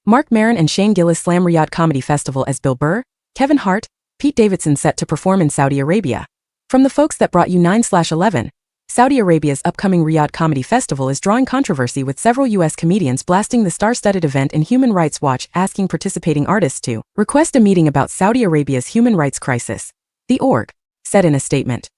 Marc Maron and Gillis slam Riyadh Comedy Festival as Bill Burr, Kevin Hart, Pete Davidson set to perform in Saudi Arabia. From the folks that brought you 9/11, Saudi Arabia's upcoming Riyadh Comedy Festival is drawing controversy with several U.S. comedians blasting the star-studded event and Human Rights Watch asking participating artists to request a meeting about Saudi Arabia's human rights crisis. The org said in a statement.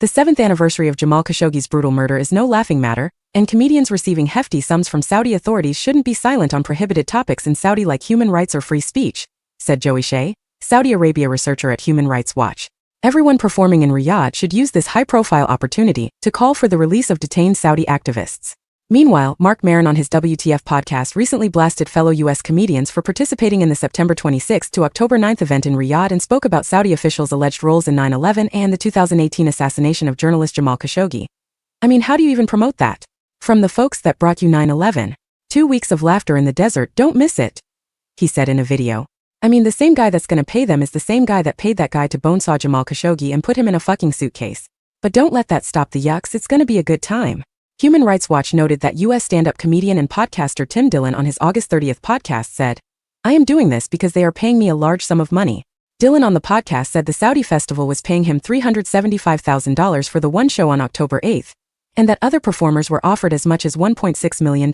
The 7th anniversary of Jamal Khashoggi's brutal murder is no laughing matter, and comedians receiving hefty sums from Saudi authorities shouldn't be silent on prohibited topics in Saudi like human rights or free speech, said Joey Shea, Saudi Arabia researcher at Human Rights Watch. Everyone performing in Riyadh should use this high-profile opportunity to call for the release of detained Saudi activists. Meanwhile, Marc Maron on his WTF podcast recently blasted fellow U.S. comedians for participating in the September 26 to October 9 event in Riyadh and spoke about Saudi officials' alleged roles in 9/11 and the 2018 assassination of journalist Jamal Khashoggi. I mean, how do you even promote that? From the folks that brought you 9/11. 2 weeks of laughter in the desert, don't miss it, he said in a video. I mean, the same guy that's gonna pay them is the same guy that paid that guy to bonesaw Jamal Khashoggi and put him in a fucking suitcase. But don't let that stop the yucks, it's gonna be a good time. Human Rights Watch noted that U.S. stand-up comedian and podcaster Tim Dillon on his August 30th podcast said, I am doing this because they are paying me a large sum of money. Dillon on the podcast said the Saudi festival was paying him $375,000 for the one show on October 8th, and that other performers were offered as much as $1.6 million.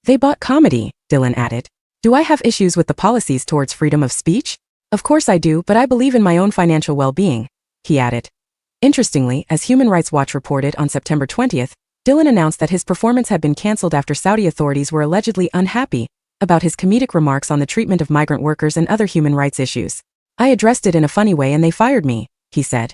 They bought comedy, Dillon added. Do I have issues with the policies towards freedom of speech? Of course I do, but I believe in my own financial well-being, he added. Interestingly, as Human Rights Watch reported on September 20th, Dillon announced that his performance had been cancelled after Saudi authorities were allegedly unhappy about his comedic remarks on the treatment of migrant workers and other human rights issues. I addressed it in a funny way and they fired me, he said.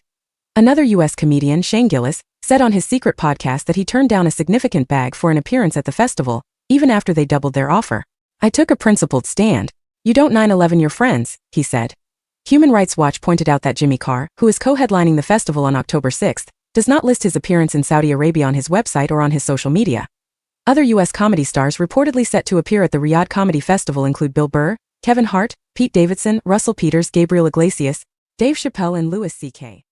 Another U.S. comedian, Gillis, said on his secret podcast that he turned down a significant bag for an appearance at the festival, even after they doubled their offer. I took a principled stand. You don't 9/11 your friends, he said. Human Rights Watch pointed out that Jimmy Carr, who is co-headlining the festival on October 6th, does not list his appearance in Saudi Arabia on his website or on his social media. Other U.S. comedy stars reportedly set to appear at the Riyadh Comedy Festival include Bill Burr, Kevin Hart, Pete Davidson, Russell Peters, Gabriel Iglesias, Dave Chappelle and Louis C.K.